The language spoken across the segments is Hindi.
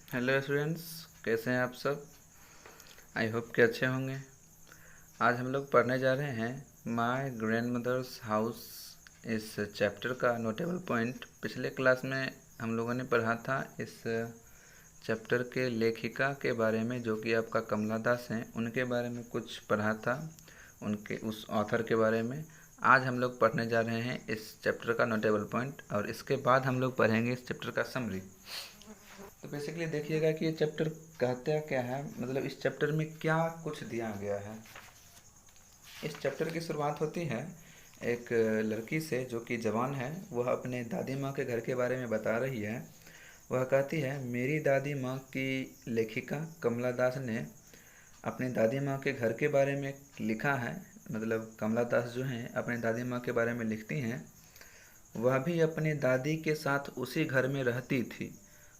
हेलो स्टूडेंट्स, कैसे हैं आप सब। आई होप कि अच्छे होंगे। आज हम लोग पढ़ने जा रहे हैं माय ग्रैंड मदर्स हाउस। इस चैप्टर का नोटेबल पॉइंट पिछले क्लास में हम लोगों ने पढ़ा था। इस चैप्टर के लेखिका के बारे में, जो कि आपका कमला दास हैं, उनके बारे में कुछ पढ़ा था, उनके उस ऑथर के बारे में। आज हम लोग पढ़ने जा रहे हैं इस चैप्टर का नोटेबल पॉइंट, और इसके बाद हम लोग पढ़ेंगे इस चैप्टर का समरी। तो बेसिकली देखिएगा कि ये चैप्टर कहता क्या है, मतलब इस चैप्टर में क्या कुछ दिया गया है। इस चैप्टर की शुरुआत होती है एक लड़की से जो कि जवान है। वह अपने दादी माँ के घर के बारे में बता रही है। वह कहती है, मेरी दादी माँ की लेखिका कमला दास ने अपनी दादी माँ के घर के बारे में लिखा है। मतलब कमला दास जो हैं अपनी दादी माँ के बारे में लिखती हैं। वह भी अपनी दादी के साथ उसी घर में रहती थी।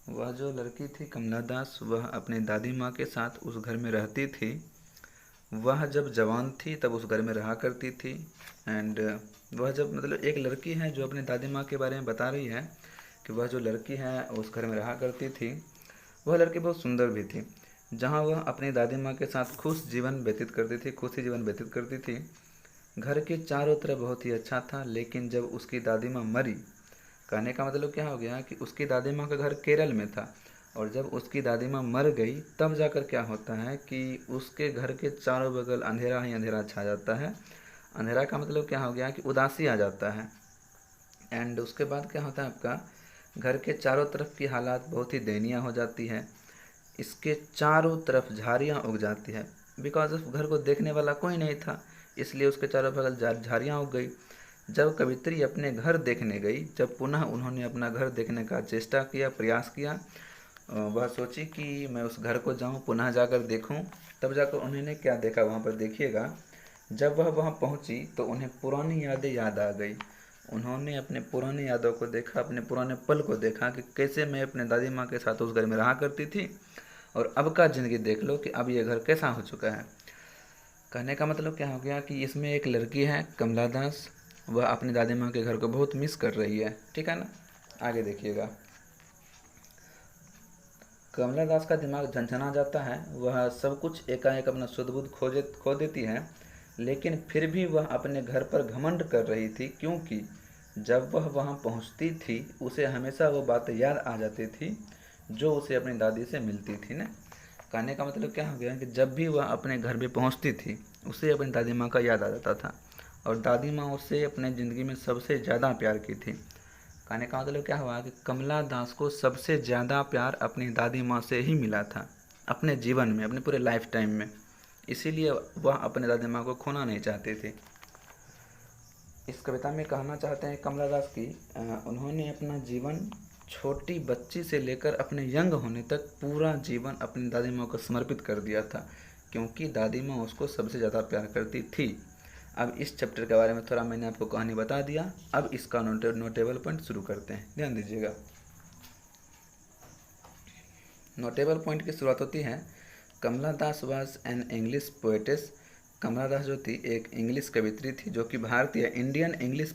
वह जो लड़की थी कमला दास, वह अपनी दादी माँ के साथ उस घर में रहती थी। वह जब जवान थी तब उस घर में रहा करती थी। एंड वह जब, मतलब एक लड़की है जो अपनी दादी माँ के बारे में बता रही है कि वह जो लड़की है उस घर में रहा करती थी। वह लड़की बहुत सुंदर भी थी। जहाँ वह अपनी दादी माँ के साथ खुशी जीवन व्यतीत करती थी। घर के चारों तरफ बहुत ही अच्छा था, लेकिन जब उसकी दादी माँ मरी, कहने का मतलब क्या हो गया कि उसकी दादी माँ का घर केरल में था, और जब उसकी दादी माँ मर गई तब जाकर क्या होता है कि उसके घर के चारों बगल अंधेरा ही अंधेरा छा जाता है। अंधेरा का मतलब क्या हो गया कि उदासी आ जाता है। एंड उसके बाद क्या होता है, आपका घर के चारों तरफ की हालात बहुत ही दयनीय हो जाती है। इसके चारों तरफ झाड़ियाँ उग जाती है। बिकॉज ऑफ घर को देखने वाला कोई नहीं था, इसलिए उसके चारों बगल झाड़ियाँ उग गई। जब कवित्री अपने घर देखने गई, जब पुनः उन्होंने अपना घर देखने का चेष्टा किया, प्रयास किया, वह सोची कि मैं उस घर को जाऊं, पुनः जाकर देखूं। तब जाकर उन्होंने क्या देखा वहां पर, देखिएगा। जब वह वहां पहुंची तो उन्हें पुरानी यादें याद आ गई। उन्होंने अपने पुरानी यादों को देखा, अपने पुराने पल को देखा कि कैसे मैं अपने दादी माँ के साथ उस घर में रहा करती थी, और अब का ज़िंदगी देख लो कि अब ये घर कैसा हो चुका है। कहने का मतलब क्या हो गया कि इसमें एक लड़की है कमला दास, वह अपनी दादी माँ के घर को बहुत मिस कर रही है। ठीक है ना। आगे देखिएगा। कमला दास का दिमाग झंझना जाता है। वह सब कुछ एकाएक अपना सुध बुध खो देती है। लेकिन फिर भी वह अपने घर पर घमंड कर रही थी, क्योंकि जब वह वहां पहुंचती थी उसे हमेशा वो बातें याद आ जाती थी जो उसे अपनी दादी से मिलती थी ना। कहने का मतलब क्या हो गया कि जब भी वह अपने घर पे पहुंचती थी उसे अपनी दादी माँ का याद आ जाता था, और दादी माँ उससे अपने ज़िंदगी में सबसे ज़्यादा प्यार की थी। कहने का मतलब क्या हुआ कि कमला दास को सबसे ज़्यादा प्यार अपनी दादी माँ से ही मिला था अपने जीवन में, अपने पूरे लाइफ टाइम में। इसीलिए वह अपने दादी माँ को खोना नहीं चाहती थी। इस कविता में कहना चाहते हैं कमला दास की, उन्होंने अपना जीवन छोटी बच्ची से लेकर अपने यंग होने तक पूरा जीवन अपनी दादी माँ को समर्पित कर दिया था, क्योंकि दादी माँ उसको सबसे ज़्यादा प्यार करती थी। अब इस चैप्टर के बारे में थोड़ा मैंने आपको कहानी बता दिया। अब इसका नोटेबल पॉइंट शुरू करते हैं, ध्यान दीजिएगा। नोटेबल पॉइंट की शुरुआत होती है, कमला दास वाज एन इंग्लिश पोएटेस। कमला दास जो थी एक इंग्लिश कवित्री थी, जो कि भारतीय इंडियन इंग्लिश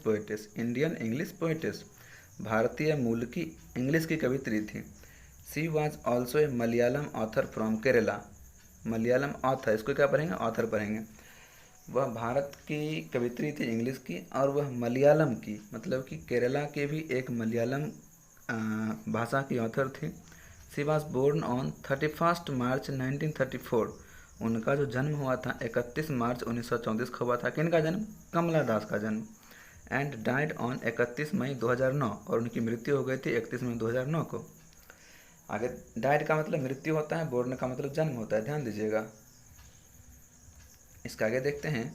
पोएटेस भारतीय मूल की इंग्लिश की कवित्री थी। She was also a Malayalam author from Kerala. Malayalam author, इसको क्या पढ़ेंगे, ऑथर पढ़ेंगे। वह भारत की कवित्री थी इंग्लिश की, और वह मलयालम की, मतलब कि केरला के भी एक मलयालम भाषा की ऑथर थी। शी वॉज बोर्न ऑन 31 मार्च 1934। उनका जो जन्म हुआ था 31 मार्च 1934 को हुआ था। किनका जन्म, कमला दास का जन्म। एंड डाइड ऑन 31 मई 2009, और उनकी मृत्यु हो गई थी 31 मई 2009 को। आगे डाइड का मतलब मृत्यु होता है, बोर्न का मतलब जन्म होता है, ध्यान दीजिएगा। इसका आगे देखते हैं।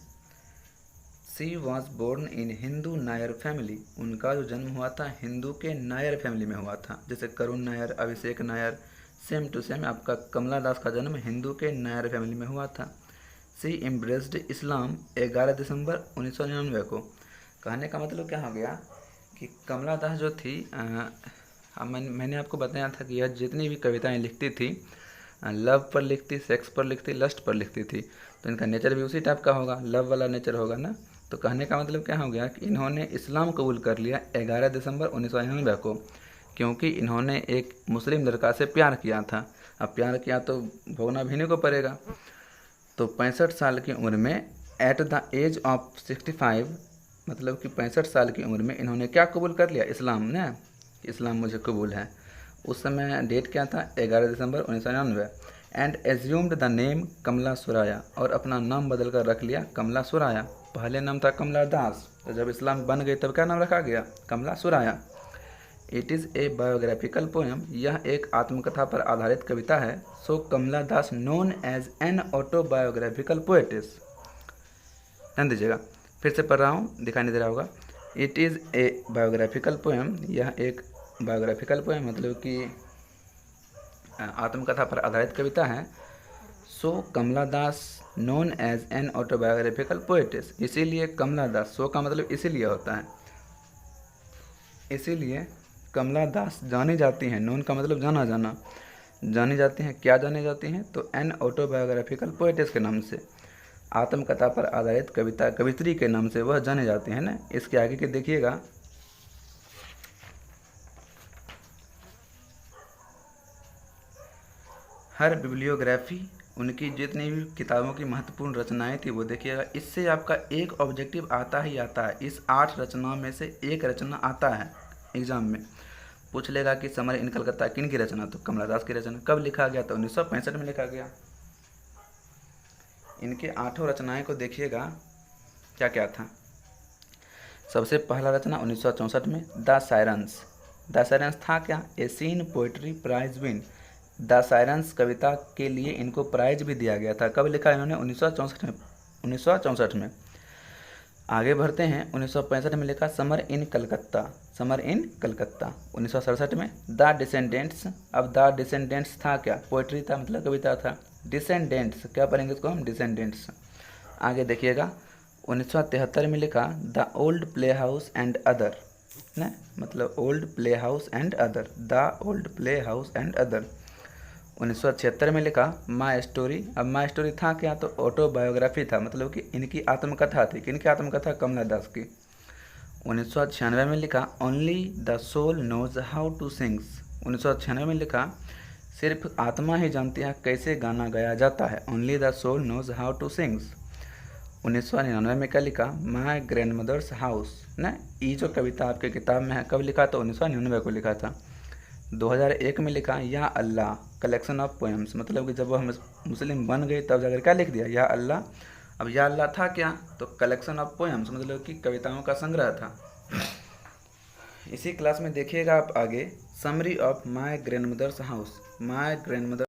She was born in Hindu Nair family. उनका जो जन्म हुआ था हिंदू के नायर फैमिली में हुआ था, जैसे करुण नायर, अभिषेक नायर, सेम टू सेम आपका कमला दास का जन्म हिंदू के नायर फैमिली में हुआ था। सी एम्ब्रेस्ड इस्लाम 11 दिसंबर 1999 को। कहने का मतलब क्या हो गया कि कमला दास जो थी, मैंने आपको बताया था कि यह जितनी भी कविताएं लिखती थी लव पर लिखती, सेक्स पर लिखती, लस्ट पर लिखती थी। तो इनका नेचर भी उसी टाइप का होगा, लव वाला नेचर होगा ना। तो कहने का मतलब क्या हो गया कि इन्होंने इस्लाम कबूल कर लिया 11 दिसंबर 1999 को, क्योंकि इन्होंने एक मुस्लिम लड़का से प्यार किया था। अब प्यार किया तो भोगना भी नहीं को पड़ेगा। तो 65 साल की उम्र में एट द एज ऑफ 65, मतलब कि 65 साल की उम्र में इन्होंने क्या कबूल कर लिया? इस्लाम ने। इस्लाम मुझे कबूल है। उस समय डेट क्या था? 11 दिसंबर 1999। एंड एज्यूम्ड द नेम कमला सुराया, और अपना नाम बदल कर रख लिया कमला सुराया। पहले नाम था कमला दास, तो जब इस्लाम बन गई तब क्या नाम रखा गया? Kamala Surayya. It is a biographical poem, यह एक आत्मकथा पर आधारित कविता है। So Kamala Das known as an autobiographical poetess. ध्यान दीजिएगा, फिर से पढ़ रहा हूँ, दिखाई नहीं दे रहा होगा। It is a biographical poem, यह एक बायोग्राफिकल पोएम मतलब कि आत्मकथा पर आधारित कविता है। So Kamala Das known as an autobiographical poetess, इसीलिए कमला दास, सो का मतलब इसीलिए होता है, इसीलिए कमला दास जानी जाती हैं। नोन का मतलब जाना जाना, जानी जाती हैं। क्या जानी जाती हैं? तो एन ऑटोबायोग्राफिकल पोएटिस के नाम से, आत्मकथा पर आधारित कविता कवित्री के नाम से वह जाने जाते हैं ना। इसके आगे के देखिएगा, हर बिब्लियोग्राफी, उनकी जितनी भी किताबों की महत्वपूर्ण रचनाएं थी वो देखिएगा। इससे आपका एक ऑब्जेक्टिव आता ही आता है। इस 8 रचनाओं में से एक रचना आता है एग्जाम में, पूछ लेगा कि समर इन कलकत्ता किन की रचना? तो कमला दास की रचना। कब लिखा गया? तो 1965 में लिखा गया। इनके 8 रचनाएं को देखिएगा क्या क्या था। सबसे पहला रचना 1964 में द सायरन्स। द सायरन्स था क्या? Asian poetry prize win. The Sirens कविता के लिए इनको प्राइज भी दिया गया था। कब लिखा इन्होंने? 1964 में। 1964 में। आगे बढ़ते हैं, 1965 में लिखा summer in Calcutta. Summer in Calcutta. 1967 में द डिसेंडेंट्स। अब द डिसेंडेंट्स था क्या? पोइट्री था, मतलब कविता था। डिसेंडेंट्स क्या पढ़ेंगे इसको हम? डिसेंडेंट्स। आगे देखिएगा, 1973 में लिखा the old play house and other, ना मतलब old play house and other, the old play house and other. 1976 में लिखा माई स्टोरी। अब माई स्टोरी था क्या? तो ऑटोबायोग्राफी था, मतलब कि इनकी आत्मकथा थी। किनकी आत्मकथा? कमला दास की। 1996 में लिखा only the soul knows how to sings. 1996 में लिखा सिर्फ आत्मा ही जानती है कैसे गाना गाया जाता है। Only the soul knows how to sings. 1999 में क्या लिखा? My grandmother's house. ना ये जो कविता आपके किताब में है, कब लिखा? तो 1999 को लिखा था। 2001 में लिखा या अल्लाह कलेक्शन ऑफ पोएम्स, मतलब कि जब वह मुस्लिम बन गई तब जाकर क्या लिख दिया? या अल्लाह। अब या अल्लाह था क्या? तो कलेक्शन ऑफ पोएम्स, मतलब कि कविताओं का संग्रह था। इसी क्लास में देखिएगा आप आगे summary of my grandmother's house. My grand mother